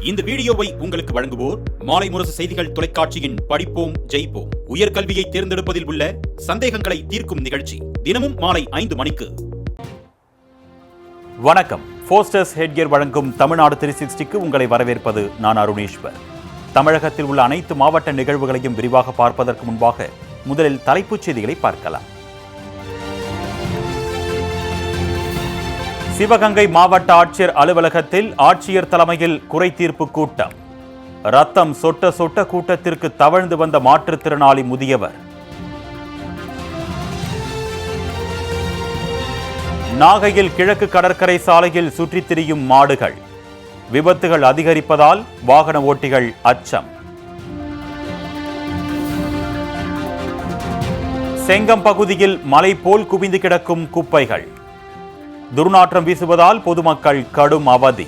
இந்த வீடியோவை உங்களுக்கு வழங்குவோர் மாலை முரசு செய்திகள் தொலைக்காட்சியின் படிப்போம் ஜெயிப்போம் உயர்கல்வியை தேர்ந்தெடுப்பதில் உள்ள சந்தேகங்களை தீர்க்கும் நிகழ்ச்சி தினமும் மாலை 5 மணிக்கு. வணக்கம். போஸ்டர்ஸ் ஹெட்கியர் வழங்கும் தமிழ்நாடு 360க்கு உங்களை வரவேற்பது நான் அருணேஸ்வர். தமிழகத்தில் உள்ள அனைத்து மாவட்ட நிகழ்வுகளையும் விரிவாக பார்ப்பதற்கு முன்பாக முதலில் தலைப்புச் செய்திகளை பார்க்கலாம். சிவகங்கை மாவட்ட ஆட்சியர் அலுவலகத்தில் ஆட்சியர் தலைமையில் குறைதீர்ப்பு கூட்டம். ரத்தம் சொட்ட சொட்ட கூட்டத்திற்கு தவழ்ந்து வந்த மாற்றுத்திறனாளி முதியவர். நாகையில் கிழக்கு கடற்கரை சாலையில் சுற்றித் திரியும் மாடுகள். விபத்துகள் அதிகரிப்பதால் வாகன ஓட்டிகள் அச்சம். செங்கம் பகுதியில் மலை போல் குவிந்து கிடக்கும் குப்பைகள். துர்நாற்றம் வீசுவதால் பொதுமக்கள் கடும் அவதி.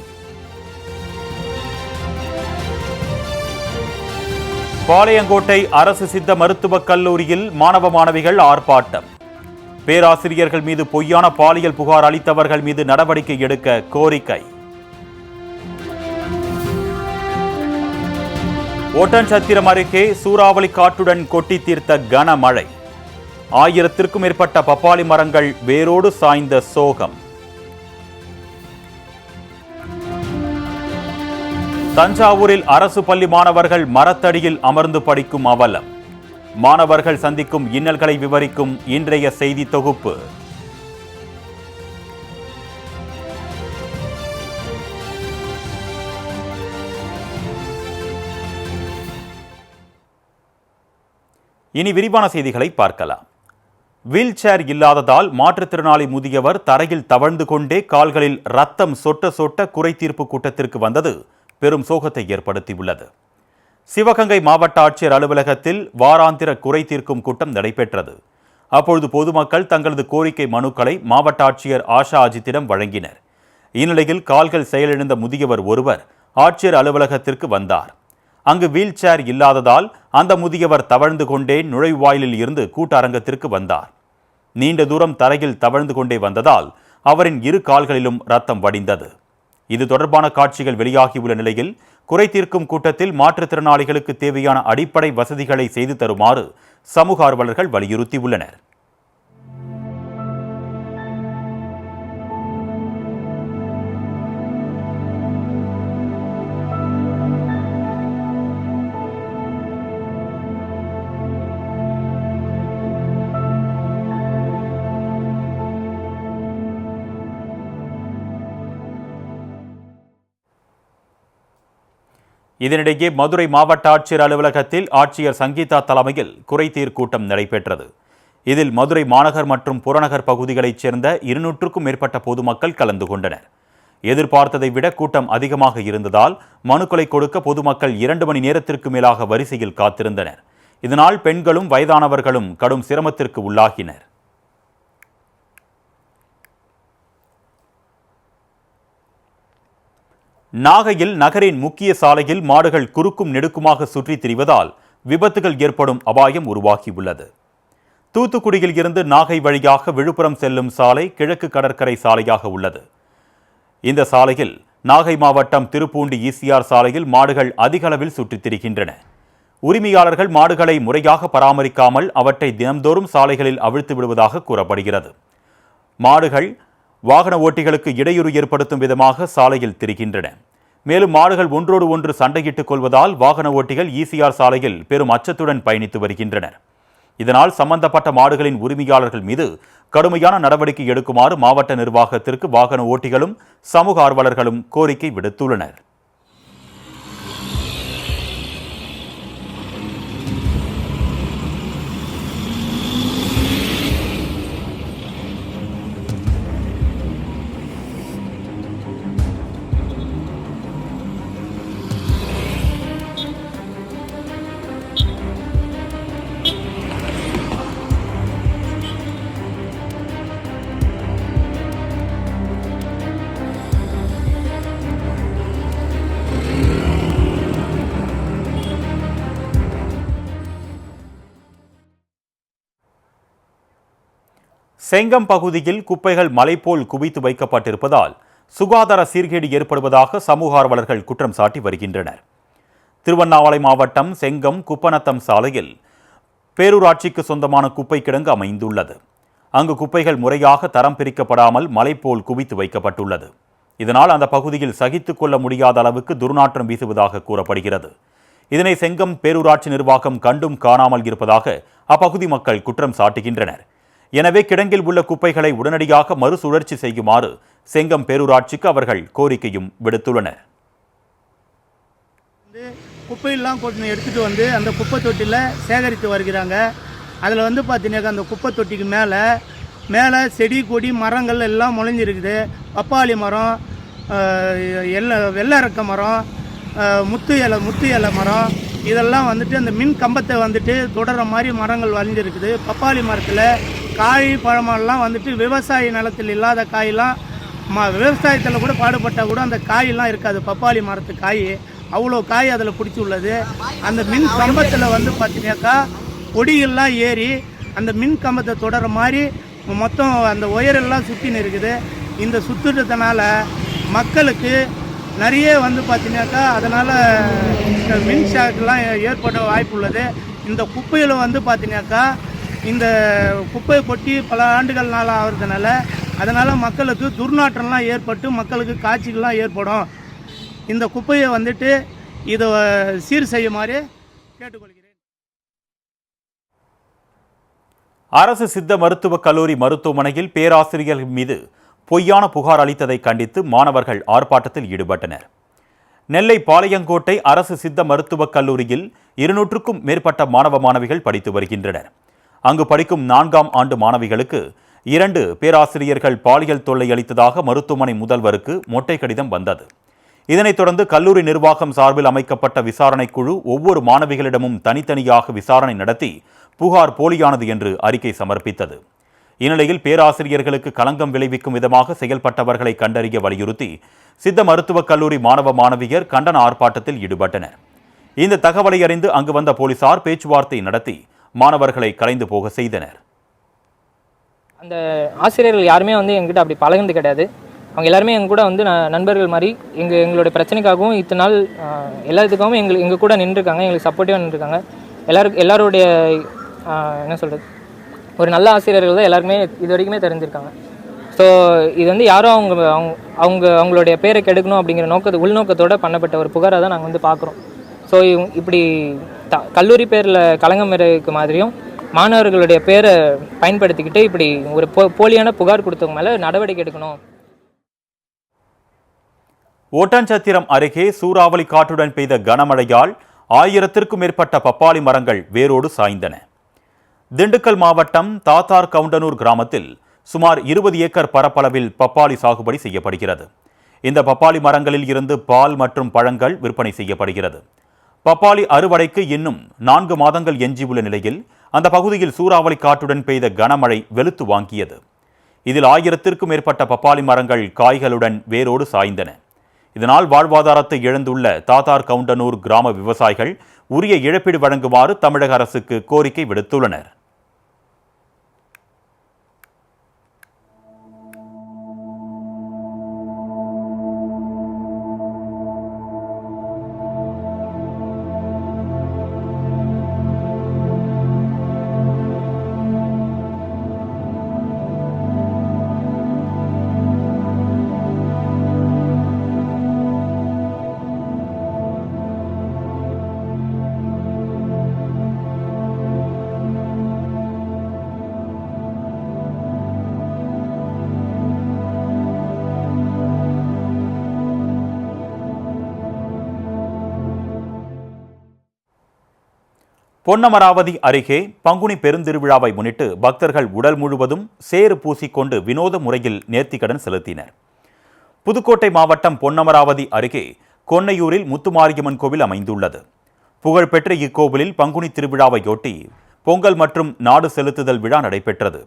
பாளையங்கோட்டை அரசு சித்த மருத்துவக் கல்லூரியில் மாணவ மாணவிகள் ஆர்ப்பாட்டம். பேராசிரியர்கள் மீது பொய்யான பாலியல் புகார் அளித்தவர்கள் மீது நடவடிக்கை எடுக்க கோரிக்கை. ஒட்டன்சத்திரம் அருகே சூறாவளி காற்றுடன் கொட்டி தீர்த்த கனமழை. 1000த்திற்கும் மேற்பட்ட பப்பாளி மரங்கள் வேரோடு சாய்ந்த சோகம். தஞ்சாவூரில் அரசு பள்ளி மாணவர்கள் மரத்தடியில் அமர்ந்து படிக்கும் அவலம். மாணவர்கள் சந்திக்கும் இன்னல்களை விவரிக்கும் இன்றைய செய்தி தொகுப்பு. இனி விரிவான செய்திகளை பார்க்கலாம். வீல் சேர் இல்லாததால் மாற்றுத்திறனாளி முதியவர் தரையில் தவழ்ந்து கொண்டே கால்களில் ரத்தம் சொட்ட சொட்ட குறைதீர்ப்பு கூட்டத்திற்கு வந்தது பெரும் சோகத்தை ஏற்படுத்தியுள்ளது. சிவகங்கை மாவட்ட ஆட்சியர் அலுவலகத்தில் வாராந்திர குறை தீர்க்கும் கூட்டம் நடைபெற்றது. அப்பொழுது பொதுமக்கள் தங்களது கோரிக்கை மனுக்களை மாவட்ட ஆட்சியர் ஆஷா அஜித்திடம் வழங்கினர். இந்நிலையில் கால்கள் செயலிழந்த முதியவர் ஒருவர் ஆட்சியர் அலுவலகத்திற்கு வந்தார். அங்கு வீல் சேர் இல்லாததால் அந்த முதியவர் தவழ்ந்து கொண்டே நுழைவாயிலில் இருந்து கூட்டரங்கத்திற்கு வந்தார். நீண்ட தூரம் தரையில் தவழ்ந்து கொண்டே வந்ததால் அவரின் இரு கால்களிலும் ரத்தம் வடிந்தது. இது தொடர்பான காட்சிகள் வெளியாகியுள்ள நிலையில் குறை தீர்க்கும் கூட்டத்தில் மாற்றுத்திறனாளிகளுக்கு தேவையான அடிப்படை வசதிகளை செய்து தருமாறு சமூக ஆர்வலர்கள் வலியுறுத்தியுள்ளனர். இதனிடையே மதுரை மாவட்ட ஆட்சியர் அலுவலகத்தில் ஆட்சியர் சங்கீதா தலைமையில் குறைதீர் கூட்டம் நடைபெற்றது. இதில் மதுரை மாநகர் மற்றும் புறநகர் பகுதிகளைச் சேர்ந்த 200க்கும் மேற்பட்ட பொதுமக்கள் கலந்து கொண்டனர். எதிர்பார்த்ததை விட கூட்டம் அதிகமாக இருந்ததால் மனுக்களை கொடுக்க பொதுமக்கள் 2 மணி நேரத்திற்கு மேலாக வரிசையில் காத்திருந்தனர். இதனால் பெண்களும் வயதானவர்களும் கடும் சிரமத்திற்கு உள்ளாகினர். நாகையில் நகரின் முக்கிய சாலையில் மாடுகள் குறுக்கும் நெடுக்குமாக சுற்றித் திரிவதால் விபத்துகள் ஏற்படும் அபாயம் உருவாகியுள்ளது. தூத்துக்குடியில் இருந்து நாகை வழியாக விழுப்புரம் செல்லும் சாலை கிழக்கு கடற்கரை சாலையாக உள்ளது. இந்த சாலையில் நாகை மாவட்டம் திருப்பூண்டி ஈசிஆர் சாலையில் மாடுகள் அதிக அளவில் சுற்றித் திரிகின்றன. உரிமையாளர்கள் மாடுகளை முறையாக பராமரிக்காமல் அவற்றை தினம்தோறும் சாலைகளில் அவிழ்த்து விடுவதாக கூறப்படுகிறது. மாடுகள் வாகன ஓட்டிகளுக்கு இடையூறு ஏற்படுத்தும் விதமாக சாலையில் திரிகின்றன. மேலும் மாடுகள் ஒன்றோடு ஒன்று சண்டையிட்டுக் கொள்வதால் வாகன ஓட்டிகள் ஈசிஆர் சாலையில் பெரும் அச்சத்துடன் பயணித்து வருகின்றனர். இதனால் சம்பந்தப்பட்ட மாடுகளின் உரிமையாளர்கள் மீது கடுமையான நடவடிக்கை எடுக்குமாறு மாவட்ட நிர்வாகத்திற்கு வாகன ஓட்டிகளும் சமூக ஆர்வலர்களும் கோரிக்கை விடுத்துள்ளனர். செங்கம் பகுதியில் குப்பைகள் மலை போல் குவித்து வைக்கப்பட்டிருப்பதால் சுகாதார சீர்கேடு ஏற்படுவதாக சமூக ஆர்வலர்கள் குற்றம் சாட்டி வருகின்றனர். திருவண்ணாமலை மாவட்டம் செங்கம் குப்பநத்தம் சாலையில் பேரூராட்சிக்கு சொந்தமான குப்பை கிடங்கு அமைந்துள்ளது. அங்கு குப்பைகள் முறையாக தரம் பிரிக்கப்படாமல் மலை போல் குவித்து வைக்கப்பட்டுள்ளது. இதனால் அந்த பகுதியில் சகித்துக் கொள்ள முடியாத அளவுக்கு துர்நாற்றம் வீசுவதாக கூறப்படுகிறது. இதனை செங்கம் பேரூராட்சி நிர்வாகம் கண்டும் காணாமல் இருப்பதாக அப்பகுதி மக்கள் குற்றம் சாட்டுகின்றனர். எனவே கிடங்கில் உள்ள குப்பைகளை உடனடியாக மறுசுழற்சி செய்யுமாறு செங்கம் பேரூராட்சிக்கு அவர்கள் கோரிக்கையும் விடுத்துள்ளனர். குப்பையெல்லாம் கொண்டு எடுத்துகிட்டு வந்து அந்த குப்பை தொட்டியில் சேகரித்து வருகிறாங்க. அதில் வந்து பார்த்தீங்கன்னாக்கா அந்த குப்பை தொட்டிக்கு மேலே செடி கொடி மரங்கள் எல்லாம் முளைஞ்சிருக்குது. பப்பாளி மரம், வெள்ளரக்க மரம், முத்து இலை மரம், இதெல்லாம் வந்துட்டு அந்த மின் கம்பத்தை வந்துட்டு தொடர மாதிரி மரங்கள் வளைஞ்சிருக்குது. பப்பாளி மரத்தில் காய் பழமெல்லாம் வந்துட்டு விவசாய நிலத்தில் இல்லாத காயெல்லாம் விவசாயத்தில் கூட பாடுபட்டால் கூட அந்த காயெல்லாம் இருக்காது. பப்பாளி மரத்து காய் அவ்வளோ காய் அதில் பிடிச்சி உள்ளது. அந்த மின் கம்பத்தில் வந்து பார்த்தீங்கன்னாக்கா கொடிகள்லாம் ஏறி அந்த மின் கம்பத்தை தொடர மாதிரி மொத்தம் அந்த ஒயரெல்லாம் சுற்றின்னு இருக்குது. இந்த சுற்றுறதுனால மக்களுக்கு நிறைய வந்து பார்த்தீங்கன்னாக்கா அதனால் மின் ஷாக்கெலாம் ஏற்பட வாய்ப்பு உள்ளது. இந்த குப்பையில் வந்து பார்த்தீங்கன்னாக்கா இந்த குப்பையை கொட்டி பல ஆண்டுகள் நாள் ஆகிறதுனால அதனால் மக்களுக்கு துர்நாற்றம்லாம் ஏற்பட்டு மக்களுக்கு காய்ச்சல்லாம் ஏற்படும். இந்த குப்பையை வந்துட்டு இதை சீர் செய்யுமாறு கேட்டுக்கொள்கிறேன். அரசு சித்த மருத்துவக் கல்லூரி மருத்துவமனையில் பேராசிரியர்கள் மீது பொய்யான புகார் அளித்ததை கண்டித்து மாணவர்கள் ஆர்ப்பாட்டத்தில் ஈடுபட்டனர். நெல்லை பாளையங்கோட்டை அரசு சித்த மருத்துவக் கல்லூரியில் 200க்கும் மேற்பட்ட மாணவ மாணவிகள் படித்து வருகின்றனர். அங்கு படிக்கும் 4ஆம் ஆண்டு மாணவிகளுக்கு 2 பேராசிரியர்கள் பாலியல் தொல்லை அளித்ததாக மருத்துவமனை முதல்வருக்கு மொட்டை கடிதம் வந்தது. இதனைத் தொடர்ந்து கல்லூரி நிர்வாகம் சார்பில் அமைக்கப்பட்ட விசாரணை குழு ஒவ்வொரு மாணவிகளிடமும் தனித்தனியாக விசாரணை நடத்தி புகார் போலியானது என்று அறிக்கை சமர்ப்பித்தது. இந்நிலையில் பேராசிரியர்களுக்கு களங்கம் விளைவிக்கும் விதமாக செயல்பட்டவர்களை கண்டறிய வலியுறுத்தி சித்த மருத்துவக் கல்லூரி மாணவ மாணவியர் கண்டன ஆர்ப்பாட்டத்தில் ஈடுபட்டனர். இந்த தகவலை அறிந்து அங்கு வந்த போலீசார் பேச்சுவார்த்தை நடத்தி மாணவர்களை கலைந்து போக செய்தனர். அந்த ஆசிரியர்கள் யாருமே வந்து எங்ககிட்ட அப்படி பழகுனது கிடையாது. அவங்க எல்லாருமே எங்க கூட வந்து நண்பர்கள் மாதிரி எங்களுடைய பிரச்சனைக்காகவும் இத்தனை நாள் எல்லாத்துக்காகவும் எங்கள் கூட நின்றுருக்காங்க, எங்களுக்கு சப்போர்ட்டிவாக நின்றுருக்காங்க. எல்லாருடைய என்ன சொல்கிறது, ஒரு நல்ல ஆசிரியர்கள் தான் எல்லாருக்குமே இது வரைக்குமே தெரிஞ்சிருக்காங்க. ஸோ இது வந்து யாரும் அவங்களுடைய பேரை கெடுக்கணும் அப்படிங்கிற உள்நோக்கத்தோடு பண்ணப்பட்ட ஒரு புகாராக தான் நாங்கள் வந்து பார்க்குறோம். ஸோ இப்படி கல்லூரி பேரில் களங்கம் இருக்க மாதிரியும் மாணவர்களுடைய பேரை பயன்படுத்திக்கிட்டு இப்படி ஒரு போலியான புகார் கொடுத்தவங்க மேலே நடவடிக்கை எடுக்கணும். ஒட்டன்சத்திரம் அருகே சூறாவளி காற்றுடன் பெய்த கனமழையால் 1000த்திற்கும் மேற்பட்ட பப்பாளி மரங்கள் வேரோடு சாய்ந்தன. திண்டுக்கல் மாவட்டம் தாத்தார் கவுண்டனூர் கிராமத்தில் சுமார் 20 ஏக்கர் பரப்பளவில் பப்பாளி சாகுபடி செய்யப்படுகிறது. இந்த பப்பாளி மரங்களில் இருந்து பால் மற்றும் பழங்கள் விற்பனை செய்யப்படுகிறது. பப்பாளி அறுவடைக்கு இன்னும் 4 மாதங்கள் எஞ்சியுள்ள நிலையில் அந்த பகுதியில் சூறாவளி காற்றுடன் பெய்த கனமழை வெளுத்து வாங்கியது. இதில் 1000த்திற்கும் மேற்பட்ட பப்பாளி மரங்கள் காய்களுடன் வேரோடு சாய்ந்தன. இதனால் வாழ்வாதாரத்தை இழந்துள்ள தாத்தார் கவுண்டனூர் கிராம விவசாயிகள் உரிய இழப்பீடு வழங்குமாறு தமிழக அரசுக்கு கோரிக்கை விடுத்துள்ளனர். பொன்னமராவதி அருகே பங்குனி பெருந்திருவிழாவை முன்னிட்டு பக்தர்கள் உடல் முழுவதும் சேறு பூசிக்கொண்டு வினோத முறையில் நேர்த்திக்கடன் செலுத்தினர். புதுக்கோட்டை மாவட்டம் பொன்னமராவதி அருகே கொன்னையூரில் முத்துமாரியம்மன் கோவில் அமைந்துள்ளது. புகழ்பெற்ற இக்கோவிலில் பங்குனி திருவிழாவையொட்டி பொங்கல் மற்றும் நாடு செலுத்துதல் விழா நடைபெற்றது.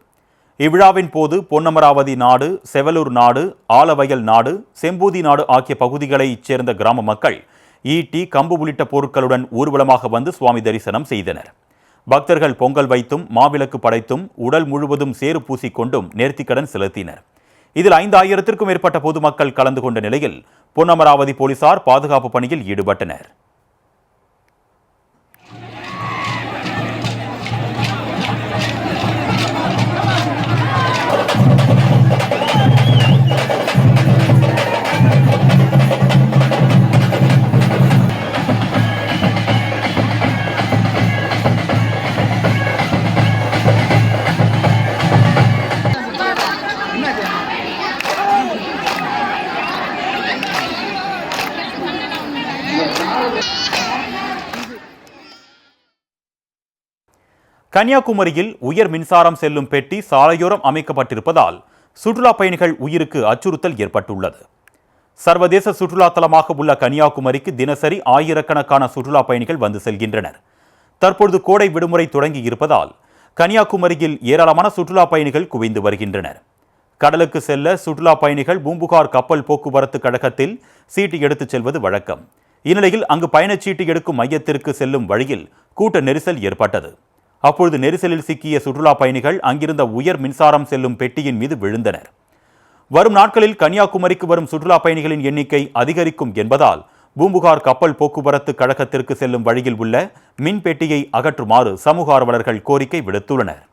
இவ்விழாவின் போது பொன்னமராவதி நாடு, செவலூர் நாடு, ஆலவயல் நாடு, செம்பூதி நாடு ஆகிய பகுதிகளைச் சேர்ந்த கிராம மக்கள் ஈட்டி, கம்பு உள்ளிட்ட பொருட்களுடன் ஊர்வலமாக வந்து சுவாமி தரிசனம் செய்தனர். பக்தர்கள் பொங்கல் வைத்தும் மாவிளக்கு படைத்தும் உடல் முழுவதும் சேறு பூசிக்கொண்டும் நேர்த்திக்கடன் செலுத்தினர். இதில் 5000த்திற்கும் மேற்பட்ட பொதுமக்கள் கலந்து கொண்ட நிலையில் பொன்னமராவதி போலீசார் பாதுகாப்பு பணியில் ஈடுபட்டனர். கன்னியாகுமரியில் உயர் மின்சாரம் செல்லும் பெட்டி சாலையோரம் அமைக்கப்பட்டிருப்பதால் சுற்றுலா பயணிகள் உயிருக்கு அச்சுறுத்தல் ஏற்பட்டுள்ளது. சர்வதேச சுற்றுலா தலமாக உள்ள கன்னியாகுமரிக்கு தினசரி ஆயிரக்கணக்கான சுற்றுலா பயணிகள் வந்து செல்கின்றனர். தற்பொழுது கோடை விடுமுறை தொடங்கி இருப்பதால் கன்னியாகுமரியில் ஏராளமான சுற்றுலா பயணிகள் குவிந்து வருகின்றனர். கடலுக்கு செல்ல சுற்றுலா பயணிகள் பூம்புகார் கப்பல் போக்குவரத்து கழகத்தில் சீட்டு எடுத்துச் செல்வது வழக்கம். இந்நிலையில் அங்கு பயணச்சீட்டு எடுக்கும் மையத்திற்கு செல்லும் வழியில் கூட்ட நெரிசல் ஏற்பட்டது. அப்பொழுது நெரிசலில் சிக்கிய சுற்றுலா பயணிகள் அங்கிருந்த உயர் மின்சாரம் செல்லும் பெட்டியின் மீது விழுந்தனர். வரும் நாட்களில் கன்னியாகுமரிக்கு வரும் சுற்றுலா பயணிகளின் எண்ணிக்கை அதிகரிக்கும் என்பதால் பூம்புகார் கப்பல் போக்குவரத்து கழகத்திற்கு செல்லும் வழியில் உள்ள மின் பெட்டியை அகற்றுமாறு சமூக ஆர்வலர்கள் கோரிக்கை விடுத்துள்ளனர்.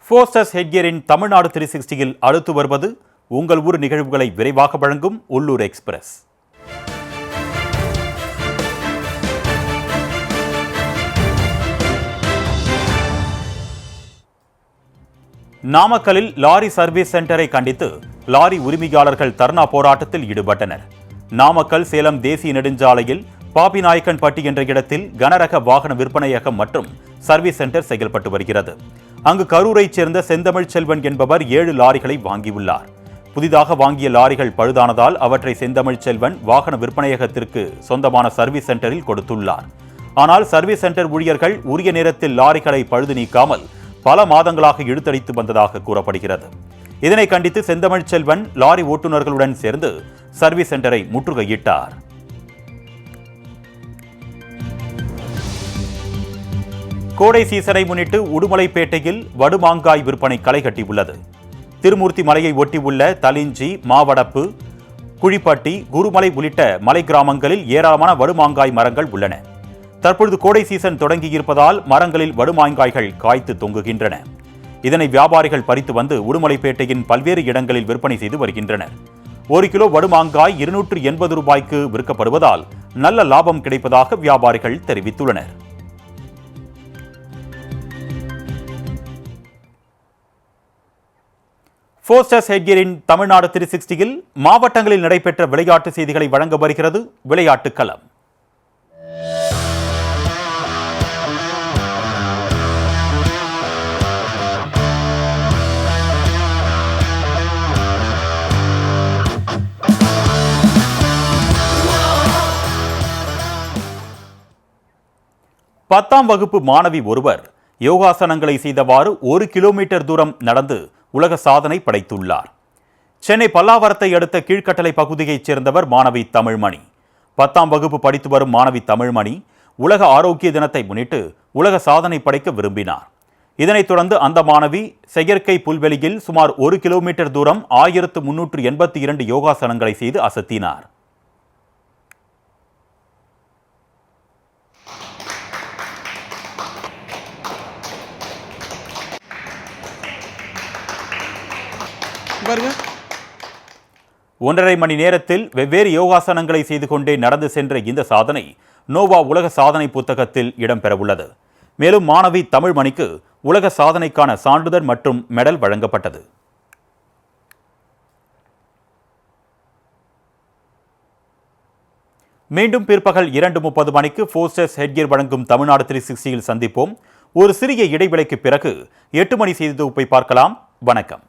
ஃபோர்ஸ்டர்ஸ் ஹெட்கியரின் தமிழ்நாடு 360யில் அடுத்து வருவது உங்கள் ஊர் நிகழ்வுகளை விரைவாக வழங்கும் உள்ளூர் எக்ஸ்பிரஸ். நாமக்கல்லில் லாரி சர்வீஸ் சென்டரை கண்டித்து லாரி உரிமையாளர்கள் தர்ணா போராட்டத்தில் ஈடுபட்டனர். நாமக்கல் சேலம் தேசிய நெடுஞ்சாலையில் பாப்பிநாயக்கன்பட்டி என்ற இடத்தில் கனரக வாகன விற்பனையகம் மற்றும் சர்வீஸ் சென்டர் செயல்பட்டு வருகிறது. அங்கு கரூரைச் சேர்ந்த செந்தமிழ் செல்வன் என்பவர் 7 லாரிகளை வாங்கியுள்ளார். புதிதாக வாங்கிய லாரிகள் பழுதானதால் அவற்றை செந்தமிழ் செல்வன் வாகன விற்பனையகத்திற்கு சொந்தமான சர்வீஸ் சென்டரில் கொடுத்துள்ளார். ஆனால் சர்வீஸ் சென்டர் ஊழியர்கள் உரிய நேரத்தில் லாரிகளை பழுது நீக்காமல் பல மாதங்களாக இழுத்தடித்து வந்ததாக கூறப்படுகிறது. இதனை கண்டித்து செந்தமிழ் செல்வன் லாரி ஓட்டுநர்களுடன் சேர்ந்து சர்வீஸ் சென்டரை முற்றுகையிட்டார். கோடை சீசனை முன்னிட்டு உடுமலைப்பேட்டையில் வடுமாங்காய் விற்பனை களை கட்டியுள்ளது. திருமூர்த்தி மலையை ஒட்டியுள்ள தலிஞ்சி, மாவடப்பு, குழிப்பட்டி, குருமலை உள்ளிட்ட மலை கிராமங்களில் ஏராளமான வடுமாங்காய் மரங்கள் உள்ளன. தற்பொழுது கோடை சீசன் தொடங்கியிருப்பதால் மரங்களில் வடுமாங்காய்கள் காய்த்து தொங்குகின்றன. இதனை வியாபாரிகள் பறித்து வந்து உடுமலைப்பேட்டையின் பல்வேறு இடங்களில் விற்பனை செய்து வருகின்றனர். 1 கிலோ வடுமாங்காய் 280 ரூபாய்க்கு விற்கப்படுவதால் நல்ல லாபம் கிடைப்பதாக வியாபாரிகள் தெரிவித்துள்ளனர். ஃபோர்ஸ்டர்ஸ் ஹெட்கியரின் தமிழ்நாடு 360யில் மாவட்டங்களில் நடைபெற்ற விளையாட்டு செய்திகளை வழங்க வருகிறது விளையாட்டு களம். பத்தாம் வகுப்பு மாணவி ஒருவர் யோகாசனங்களை செய்தவாறு 1 கிலோமீட்டர் தூரம் நடந்து உலக சாதனை படைத்துள்ளார். சென்னை பல்லாவரத்தை அடுத்த கீழ்கட்டளை பகுதியைச் சேர்ந்தவர் மாணவி தமிழ்மணி. 10ஆம் வகுப்பு படித்து வரும் மாணவி தமிழ்மணி உலக ஆரோக்கிய தினத்தை முன்னிட்டு உலக சாதனை படைக்க விரும்பினார். இதனைத் தொடர்ந்து அந்த மாணவி செயற்கை புல்வெளியில் சுமார் 1 கிலோமீட்டர் தூரம் 1382 யோகாசனங்களை செய்து அசத்தினார். பாருங்க 1.5 மணி நேரத்தில் வெவ்வேறு யோகாசனங்களை செய்து கொண்டே நடந்து சென்ற இந்த சாதனை நோவா உலக சாதனை புத்தகத்தில் இடம்பெறவுள்ளது. மேலும் மாணவி தமிழ்மணிக்கு உலக சாதனைக்கான சான்றிதழ் மற்றும் மெடல் வழங்கப்பட்டது. மீண்டும் பிற்பகல் 2:30 மணிக்கு ஃபோர்ஸ்டர்ஸ் ஹெட்கியர் வழங்கும் தமிழ்நாடு 360யில் சந்திப்போம். ஒரு சிறிய இடைவேளைக்கு பிறகு 8 மணி செய்தி தொகுப்பை பார்க்கலாம். வணக்கம்.